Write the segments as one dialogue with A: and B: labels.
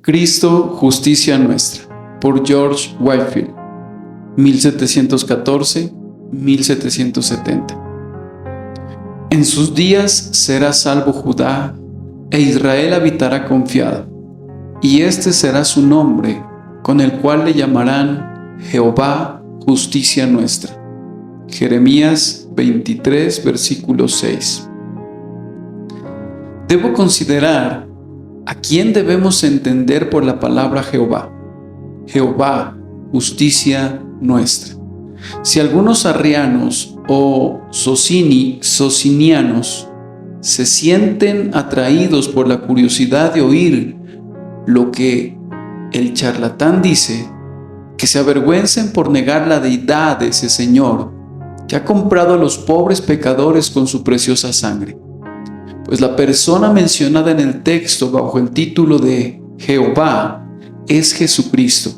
A: Cristo, justicia nuestra, por George Whitefield, 1714-1770. En sus días será salvo Judá, e Israel habitará confiado, y este será su nombre, con el cual le llamarán Jehová, justicia nuestra. Jeremías 23, versículo 6. Debo considerar a quién debemos entender por la palabra Jehová. Jehová, justicia nuestra. Si algunos arrianos o socinianos se sienten atraídos por la curiosidad de oír lo que el charlatán dice, que se avergüencen por negar la deidad de ese Señor que ha comprado a los pobres pecadores con su preciosa sangre. Pues la persona mencionada en el texto bajo el título de Jehová es Jesucristo.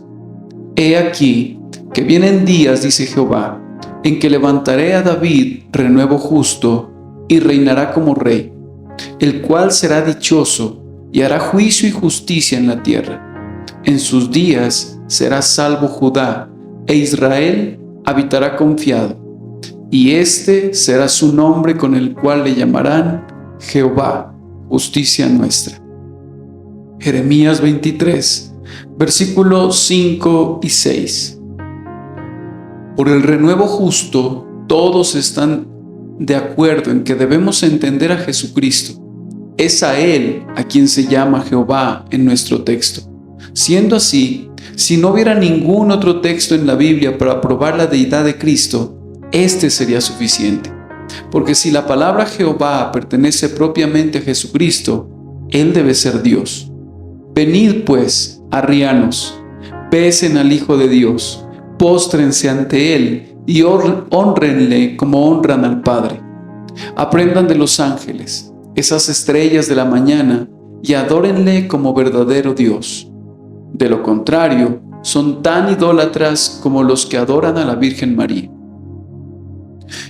A: He aquí que vienen días, dice Jehová, en que levantaré a David renuevo justo y reinará como rey, el cual será dichoso y hará juicio y justicia en la tierra. En sus días será salvo Judá, e Israel habitará confiado, y este será su nombre con el cual le llamarán Jehová, justicia nuestra. Jeremías 23, versículos 5 y 6. Por el renuevo justo, todos están de acuerdo en que debemos entender a Jesucristo. Es a Él a quien se llama Jehová en nuestro texto. Siendo así, si no hubiera ningún otro texto en la Biblia para probar la deidad de Cristo, este sería suficiente. Porque si la palabra Jehová pertenece propiamente a Jesucristo, Él debe ser Dios. Venid pues, arrianos, besen al Hijo de Dios, póstrense ante Él y honrenle como honran al Padre. Aprendan de los ángeles, esas estrellas de la mañana, y adórenle como verdadero Dios. De lo contrario, son tan idólatras como los que adoran a la Virgen María.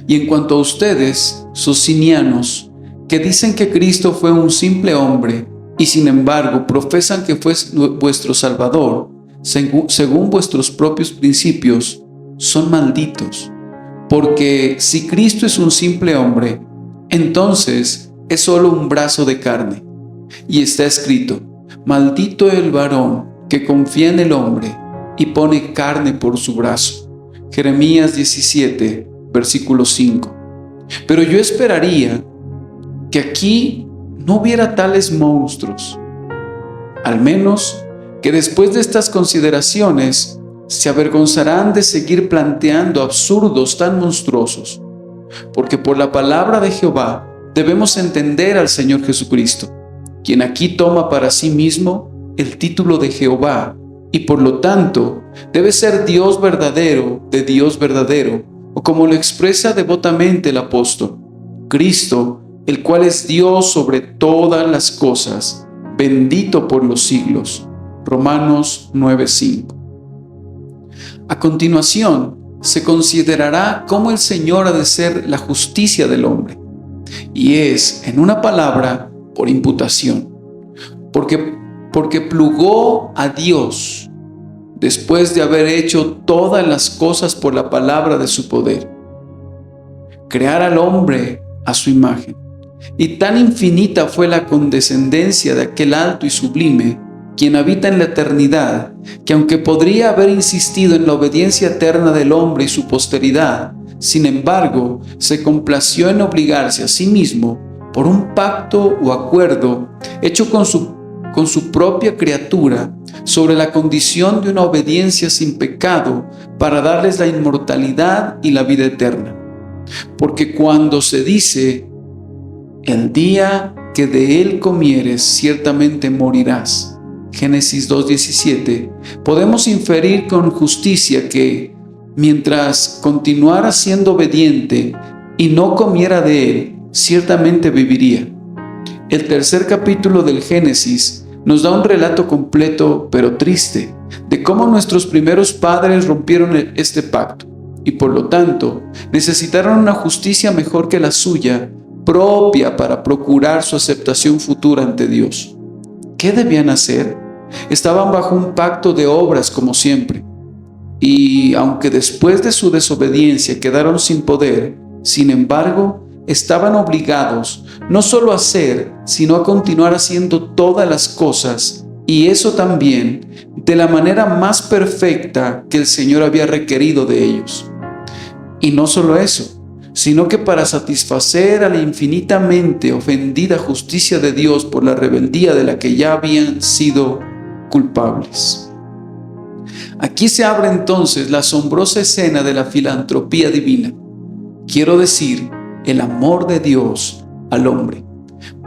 A: Y en cuanto a ustedes, socinianos, que dicen que Cristo fue un simple hombre y sin embargo profesan que fue vuestro Salvador, según vuestros propios principios, son malditos. Porque si Cristo es un simple hombre, entonces es solo un brazo de carne. Y está escrito: maldito el varón que confía en el hombre y pone carne por su brazo. Jeremías 17, versículo 5. Pero yo esperaría que aquí no hubiera tales monstruos. Al menos que después de estas consideraciones se avergonzarán de seguir planteando absurdos tan monstruosos. Porque por la palabra de Jehová debemos entender al Señor Jesucristo, quien aquí toma para sí mismo el título de Jehová, y por lo tanto debe ser Dios verdadero de Dios verdadero, o como lo expresa devotamente el apóstol, Cristo, el cual es Dios sobre todas las cosas, bendito por los siglos. Romanos 9:5. A continuación, se considerará cómo el Señor ha de ser la justicia del hombre, y es, en una palabra, por imputación, porque plugó a Dios, después de haber hecho todas las cosas por la palabra de su poder, crear al hombre a su imagen. Y tan infinita fue la condescendencia de aquel alto y sublime, quien habita en la eternidad, que aunque podría haber insistido en la obediencia eterna del hombre y su posteridad, sin embargo, se complació en obligarse a sí mismo por un pacto o acuerdo hecho con su propia criatura sobre la condición de una obediencia sin pecado para darles la inmortalidad y la vida eterna. Porque cuando se dice: el día que de él comieres ciertamente morirás, Génesis 2:17, podemos inferir con justicia que, mientras continuara siendo obediente y no comiera de él, ciertamente viviría. El tercer capítulo del Génesis nos da un relato completo, pero triste, de cómo nuestros primeros padres rompieron este pacto y por lo tanto necesitaron una justicia mejor que la suya, propia para procurar su aceptación futura ante Dios. ¿Qué debían hacer? Estaban bajo un pacto de obras como siempre. Y aunque después de su desobediencia quedaron sin poder, sin embargo, estaban obligados no solo a hacer, sino a continuar haciendo todas las cosas, y eso también de la manera más perfecta que el Señor había requerido de ellos. Y no solo eso, sino que para satisfacer a la infinitamente ofendida justicia de Dios por la rebeldía de la que ya habían sido culpables. Aquí se abre entonces la asombrosa escena de la filantropía divina. Quiero decir, el amor de Dios al hombre.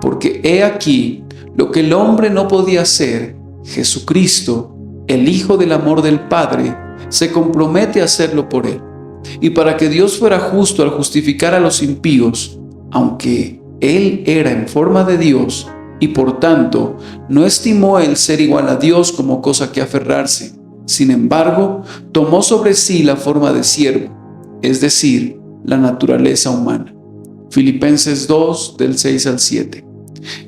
A: Porque he aquí lo que el hombre no podía hacer, Jesucristo, el Hijo del amor del Padre, se compromete a hacerlo por él. Y para que Dios fuera justo al justificar a los impíos, aunque él era en forma de Dios, y por tanto no estimó el ser igual a Dios como cosa que aferrarse. Sin embargo, tomó sobre sí la forma de siervo, es decir, la naturaleza humana. Filipenses 2, del 6 al 7.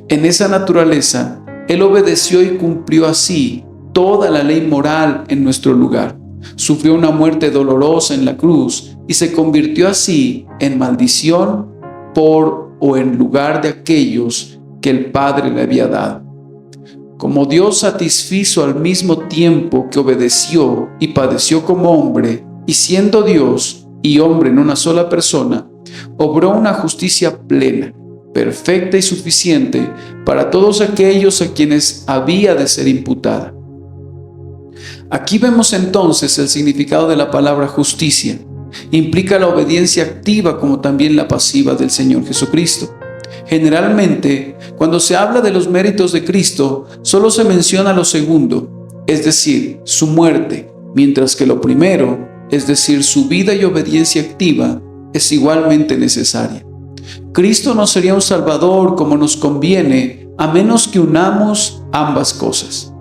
A: En esa naturaleza, Él obedeció y cumplió así toda la ley moral en nuestro lugar. Sufrió una muerte dolorosa en la cruz y se convirtió así en maldición por o en lugar de aquellos que el Padre le había dado. Como Dios satisfizo al mismo tiempo que obedeció y padeció como hombre, y siendo Dios y hombre en una sola persona, obró una justicia plena, perfecta y suficiente para todos aquellos a quienes había de ser imputada. Aquí vemos entonces el significado de la palabra justicia. Implica la obediencia activa como también la pasiva del Señor Jesucristo. Generalmente, cuando se habla de los méritos de Cristo, solo se menciona lo segundo, es decir, su muerte, mientras que lo primero, es decir, su vida y obediencia activa, es igualmente necesaria. Cristo no sería un Salvador como nos conviene, a menos que unamos ambas cosas.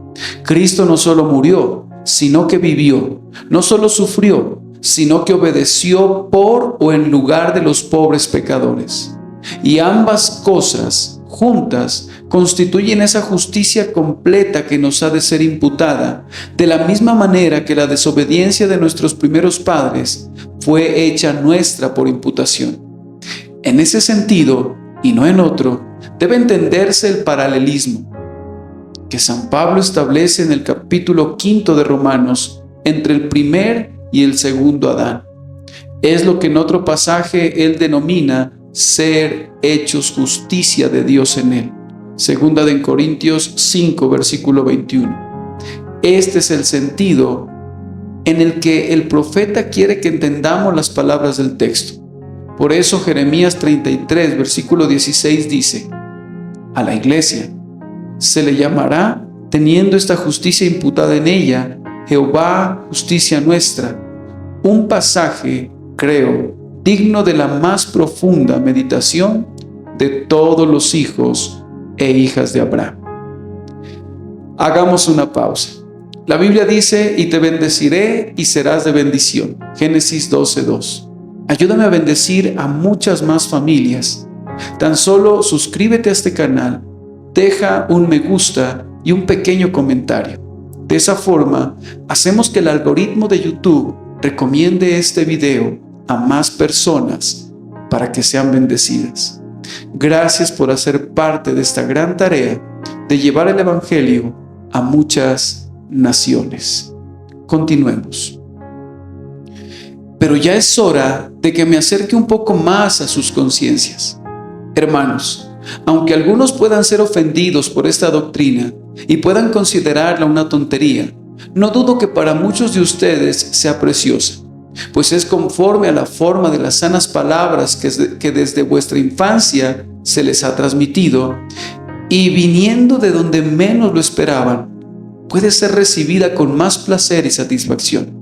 A: Cristo no solo murió, sino que vivió, no solo sufrió, sino que obedeció por o en lugar de los pobres pecadores. Y ambas cosas, juntas, constituyen esa justicia completa que nos ha de ser imputada, de la misma manera que la desobediencia de nuestros primeros padres fue hecha nuestra por imputación. En ese sentido, y no en otro, debe entenderse el paralelismo que San Pablo establece en el capítulo 5 de Romanos entre el primer y el segundo Adán. Es lo que en otro pasaje él denomina ser hechos justicia de Dios en él. Segunda de Corintios 5, versículo 21. Este es el sentido en el que el profeta quiere que entendamos las palabras del texto. Por eso Jeremías 33, versículo 16 dice: a la iglesia se le llamará, teniendo esta justicia imputada en ella, Jehová, justicia nuestra. Un pasaje, creo, digno de la más profunda meditación de todos los hijos e hijas de Abraham. Hagamos una pausa. La Biblia dice: y te bendeciré y serás de bendición. Génesis 12:2. Ayúdame a bendecir a muchas más familias. Tan solo suscríbete a este canal, deja un me gusta y un pequeño comentario. De esa forma, hacemos que el algoritmo de YouTube recomiende este video a más personas para que sean bendecidas. Gracias por hacer parte de esta gran tarea de llevar el Evangelio a muchas naciones. Continuemos. Pero ya es hora de que me acerque un poco más a sus conciencias. Hermanos, aunque algunos puedan ser ofendidos por esta doctrina y puedan considerarla una tontería, no dudo que para muchos de ustedes sea preciosa, pues es conforme a la forma de las sanas palabras que desde vuestra infancia se les ha transmitido, y viniendo de donde menos lo esperaban, puede ser recibida con más placer y satisfacción.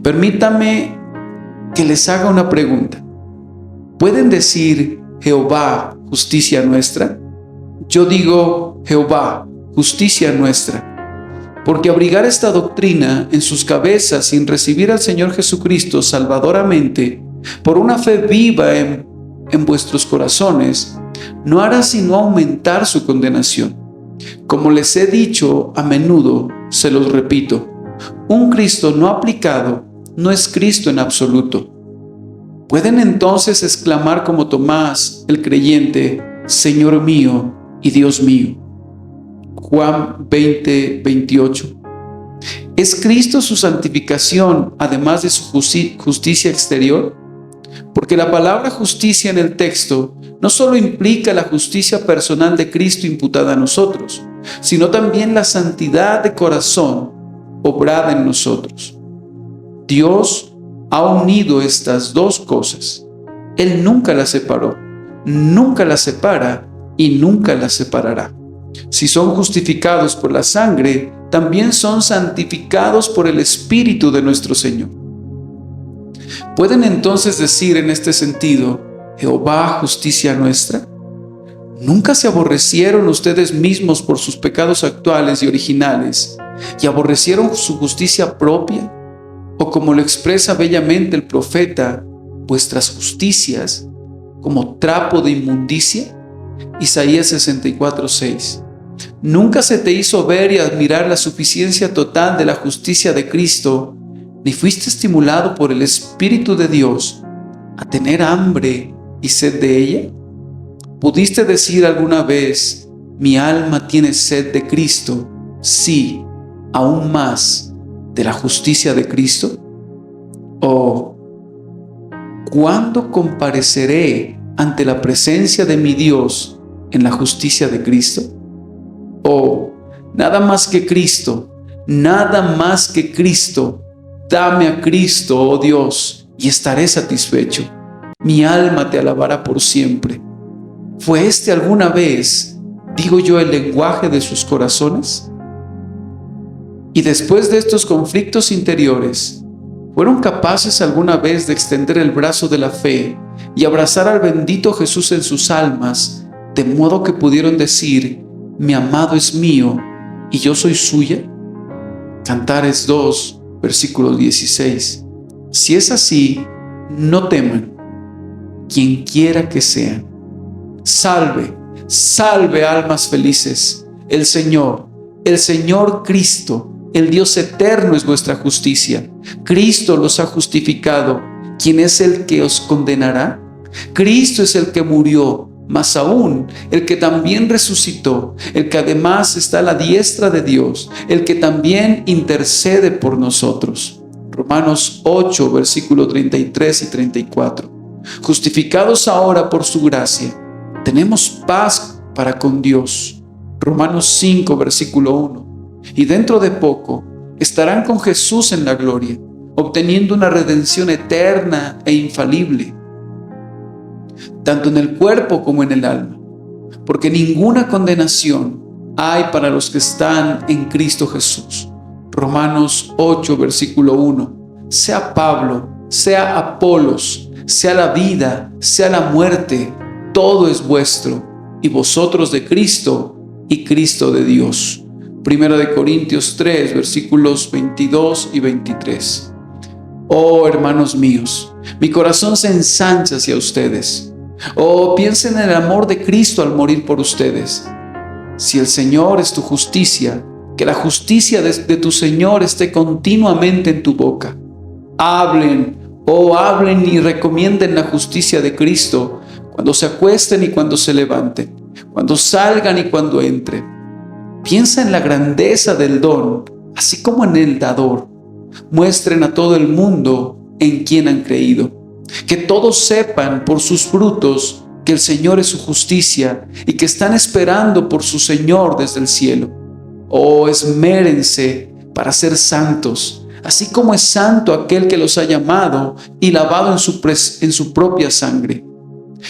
A: Permítame que les haga una pregunta. ¿Pueden decir Jehová, justicia nuestra? Yo digo Jehová, justicia nuestra. Porque abrigar esta doctrina en sus cabezas sin recibir al Señor Jesucristo salvadoramente, por una fe viva en vuestros corazones, no hará sino aumentar su condenación. Como les he dicho a menudo, se los repito, un Cristo no aplicado no es Cristo en absoluto. Pueden entonces exclamar como Tomás, el creyente, Señor mío y Dios mío. Juan 20:28. ¿Es Cristo su santificación además de su justicia exterior? Porque la palabra justicia en el texto no solo implica la justicia personal de Cristo imputada a nosotros, sino también la santidad de corazón obrada en nosotros. Dios ha unido estas dos cosas. Él nunca las separó, nunca las separa y nunca las separará. Si son justificados por la sangre, también son santificados por el Espíritu de nuestro Señor. ¿Pueden entonces decir en este sentido, Jehová, justicia nuestra? ¿Nunca se aborrecieron ustedes mismos por sus pecados actuales y originales y aborrecieron su justicia propia? O como lo expresa bellamente el profeta, vuestras justicias como trapo de inmundicia. Isaías 64:6. Nunca se te hizo ver y admirar la suficiencia total de la justicia de Cristo, ni fuiste estimulado por el Espíritu de Dios a tener hambre y sed de ella. ¿Pudiste decir alguna vez, mi alma tiene sed de Cristo? Sí, aún más de la justicia de Cristo. ¿O cuándo compareceré ante la presencia de mi Dios en la justicia de Cristo? ¿O nada más que Cristo, nada más que Cristo? Dame a Cristo, oh Dios, y estaré satisfecho. Mi alma te alabará por siempre. ¿Fue este alguna vez, digo yo, el lenguaje de sus corazones? Y después de estos conflictos interiores, ¿fueron capaces alguna vez de extender el brazo de la fe y abrazar al bendito Jesús en sus almas, de modo que pudieron decir, mi amado es mío y yo soy suya? Cantares 2, versículo 16. Si es así, no teman, quien quiera que sean. Salve, salve almas felices. El Señor Cristo, el Dios eterno es vuestra justicia. Cristo los ha justificado. ¿Quién es el que os condenará? Cristo es el que murió, más aún el que también resucitó, el que además está a la diestra de Dios, el que también intercede por nosotros. Romanos 8, versículo 33 y 34. Justificados ahora por su gracia, tenemos paz para con Dios. Romanos 5, versículo 1. Y dentro de poco estarán con Jesús en la gloria, obteniendo una redención eterna e infalible, tanto en el cuerpo como en el alma, porque ninguna condenación hay para los que están en Cristo Jesús. Romanos 8, versículo 1. Sea Pablo, sea Apolos, sea la vida, sea la muerte, todo es vuestro, y vosotros de Cristo, y Cristo de Dios. Primera de Corintios 3, versículos 22 y 23. Oh, hermanos míos, mi corazón se ensancha hacia ustedes. Oh, piensen en el amor de Cristo al morir por ustedes. Si el Señor es tu justicia, que la justicia de tu Señor esté continuamente en tu boca. Hablen y recomienden la justicia de Cristo cuando se acuesten y cuando se levanten, cuando salgan y cuando entren. Piensa en la grandeza del don, así como en el dador. Muestren a todo el mundo en quien han creído. Que todos sepan por sus frutos que el Señor es su justicia y que están esperando por su Señor desde el cielo. Oh, esmérense para ser santos, así como es santo aquel que los ha llamado y lavado en su propia sangre.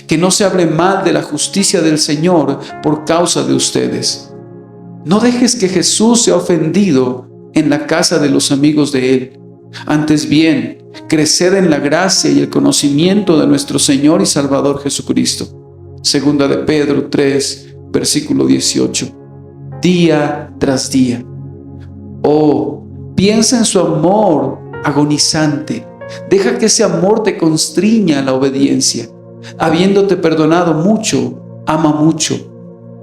A: Que no se hable mal de la justicia del Señor por causa de ustedes. No dejes que Jesús sea ofendido en la casa de los amigos de Él. Antes bien, creced en la gracia y el conocimiento de nuestro Señor y Salvador Jesucristo. Segunda de Pedro 3, versículo 18. Día tras día. Oh, piensa en su amor agonizante. Deja que ese amor te constriña a la obediencia. Habiéndote perdonado mucho, ama mucho.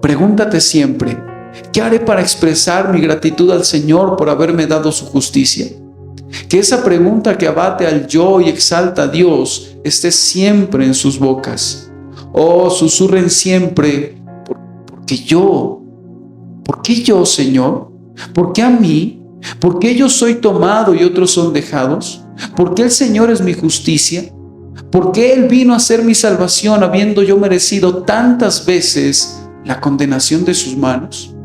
A: Pregúntate siempre, ¿Qué haré para expresar mi gratitud al Señor por haberme dado su justicia? Que esa pregunta que abate al yo y exalta a Dios esté siempre en sus bocas. Oh, susurren siempre, ¿por qué yo? ¿Por qué yo, Señor? ¿Por qué a mí? ¿Por qué yo soy tomado y otros son dejados? ¿Por qué el Señor es mi justicia? ¿Por qué Él vino a ser mi salvación habiendo yo merecido tantas veces la condenación de sus manos?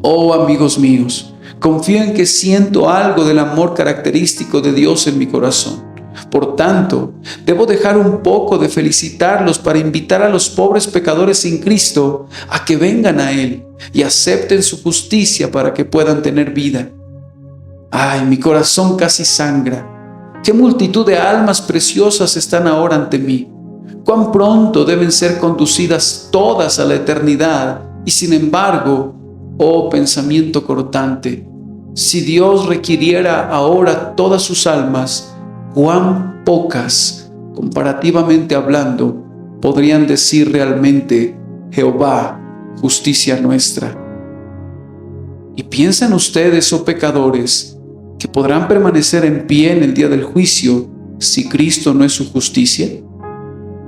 A: Oh, amigos míos, confío en que siento algo del amor característico de Dios en mi corazón. Por tanto, debo dejar un poco de felicitarlos para invitar a los pobres pecadores sin Cristo a que vengan a Él y acepten su justicia para que puedan tener vida. Ay, mi corazón casi sangra. Qué multitud de almas preciosas están ahora ante mí. Cuán pronto deben ser conducidas todas a la eternidad. Y sin embargo, oh pensamiento cortante, si Dios requiriera ahora todas sus almas, cuán pocas, comparativamente hablando, podrían decir realmente: Jehová, justicia nuestra. ¿Y piensan ustedes, oh pecadores, que podrán permanecer en pie en el día del juicio si Cristo no es su justicia?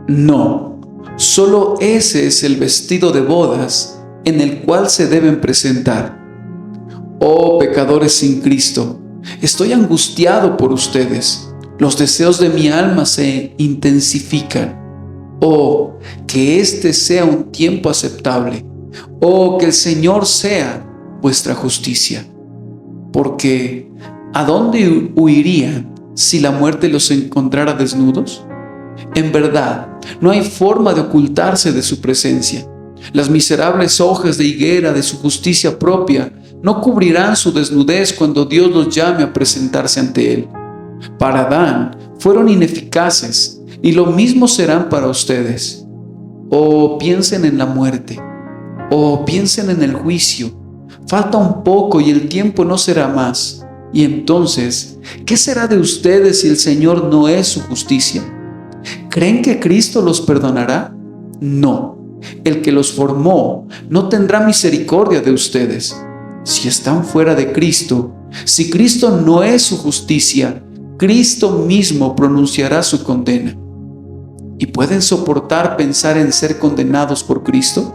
A: No, solo ese es el vestido de bodas en el cual se deben presentar. Oh pecadores sin Cristo, estoy angustiado por ustedes. Los deseos de mi alma se intensifican. Oh, que este sea un tiempo aceptable. Oh, que el Señor sea vuestra justicia. Porque, ¿a dónde huirían si la muerte los encontrara desnudos? En verdad, no hay forma de ocultarse de su presencia. Las miserables hojas de higuera de su justicia propia no cubrirán su desnudez cuando Dios los llame a presentarse ante Él. Para Adán fueron ineficaces y lo mismo serán para ustedes. Oh, piensen en la muerte. Oh, piensen en el juicio. Falta un poco y el tiempo no será más. Y entonces, ¿qué será de ustedes si el Señor no es su justicia? ¿Creen que Cristo los perdonará? No. El que los formó no tendrá misericordia de ustedes. Si están fuera de Cristo, si Cristo no es su justicia, Cristo mismo pronunciará su condena. ¿Y pueden soportar pensar en ser condenados por Cristo?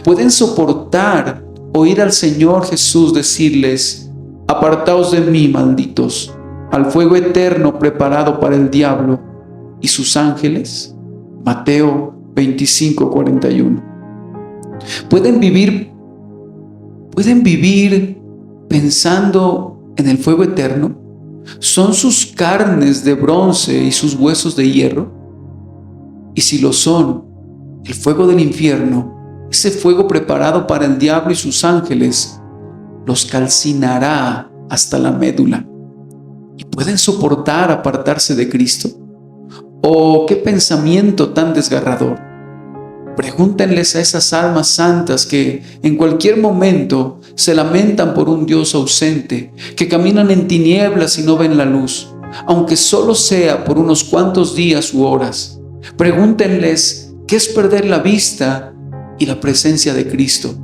A: ¿Pueden soportar oír al Señor Jesús decirles: apartaos de mí, malditos, al fuego eterno preparado para el diablo y sus ángeles? Mateo 25:41. ¿Pueden vivir pensando en el fuego eterno? ¿Son sus carnes de bronce y sus huesos de hierro? Y si lo son, el fuego del infierno, ese fuego preparado para el diablo y sus ángeles, los calcinará hasta la médula. ¿Y pueden soportar apartarse de Cristo? ¡Oh, qué pensamiento tan desgarrador! Pregúntenles a esas almas santas que en cualquier momento se lamentan por un Dios ausente, que caminan en tinieblas y no ven la luz, aunque solo sea por unos cuantos días u horas. Pregúntenles qué es perder la vista y la presencia de Cristo.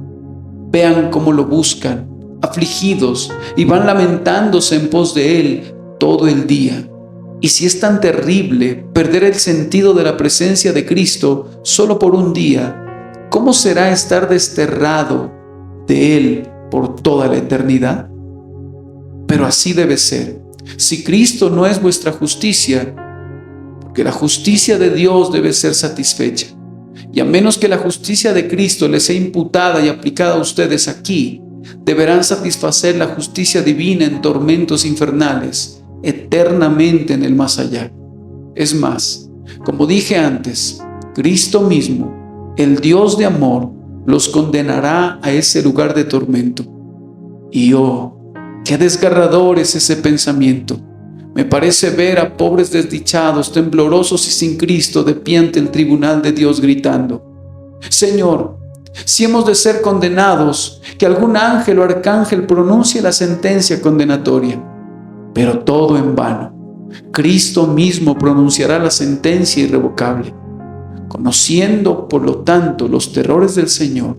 A: Vean cómo lo buscan, afligidos, y van lamentándose en pos de Él todo el día. Y si es tan terrible perder el sentido de la presencia de Cristo solo por un día, ¿cómo será estar desterrado de Él por toda la eternidad? Pero así debe ser. Si Cristo no es vuestra justicia, porque la justicia de Dios debe ser satisfecha, y a menos que la justicia de Cristo les sea imputada y aplicada a ustedes aquí, deberán satisfacer la justicia divina en tormentos infernales, eternamente en el más allá. Es más, como dije antes, Cristo mismo, el Dios de amor, los condenará a ese lugar de tormento. Y oh, qué desgarrador es ese pensamiento. Me parece ver a pobres desdichados, temblorosos y sin Cristo, de pie ante el tribunal de Dios gritando: Señor, si hemos de ser condenados, que algún ángel o arcángel pronuncie la sentencia condenatoria. Pero todo en vano. Cristo mismo pronunciará la sentencia irrevocable. Conociendo, por lo tanto, los terrores del Señor,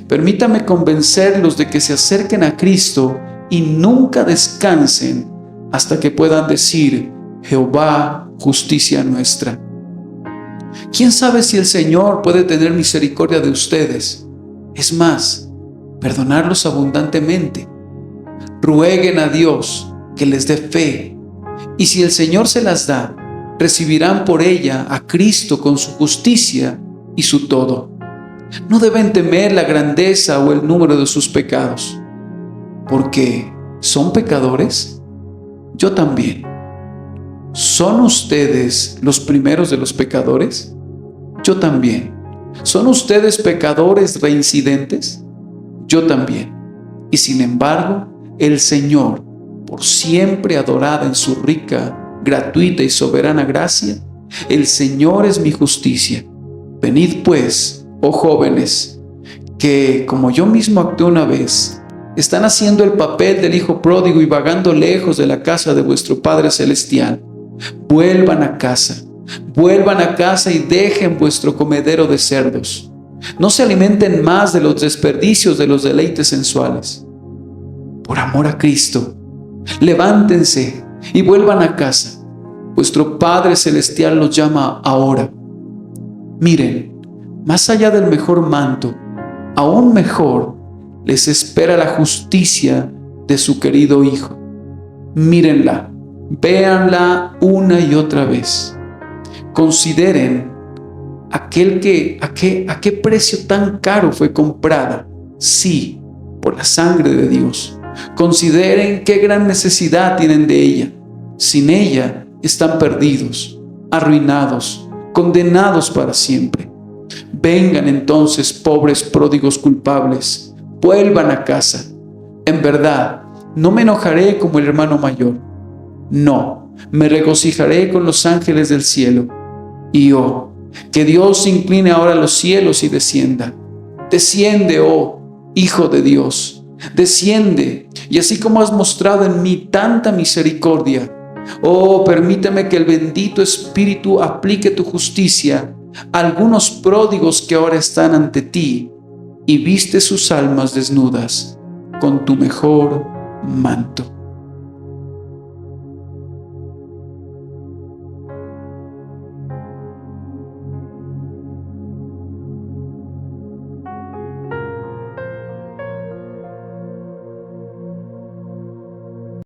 A: Permítame convencerlos de que se acerquen a Cristo y nunca descansen hasta que puedan decir: Jehová, justicia nuestra. ¿Quién sabe si el Señor puede tener misericordia de ustedes? Es más, perdonarlos abundantemente. Rueguen a Dios que les dé fe, y si el Señor se las da, recibirán por ella a Cristo con su justicia y su todo. No deben temer la grandeza o el número de sus pecados, porque ¿son pecadores? Yo también. ¿Son ustedes los primeros de los pecadores? Yo también. ¿Son ustedes pecadores reincidentes? Yo también. Y sin embargo, el Señor, por siempre adorada en su rica, gratuita y soberana gracia, el Señor es mi justicia. Venid pues, oh jóvenes, que, como yo mismo actué una vez, están haciendo el papel del hijo pródigo y vagando lejos de la casa de vuestro Padre Celestial. Vuelvan a casa y dejen vuestro comedero de cerdos. No se alimenten más de los desperdicios de los deleites sensuales. Por amor a Cristo, levántense y vuelvan a casa. Vuestro Padre Celestial los llama ahora. Miren, más allá del mejor manto, aún mejor, les espera la justicia de su querido Hijo. Mírenla, véanla una y otra vez. Consideren a qué precio tan caro fue comprada, sí, por la sangre de Dios. Consideren qué gran necesidad tienen de ella. Sin ella están perdidos, arruinados, condenados para siempre. Vengan entonces, pobres pródigos culpables, vuelvan a casa. En verdad, no me enojaré como el hermano mayor. No, me regocijaré con los ángeles del cielo. Y oh, que Dios incline ahora los cielos y descienda. Desciende, oh Hijo de Dios, desciende, y así como has mostrado en mí tanta misericordia, oh, permíteme que el bendito Espíritu aplique tu justicia a algunos pródigos que ahora están ante ti, y viste sus almas desnudas con tu mejor manto.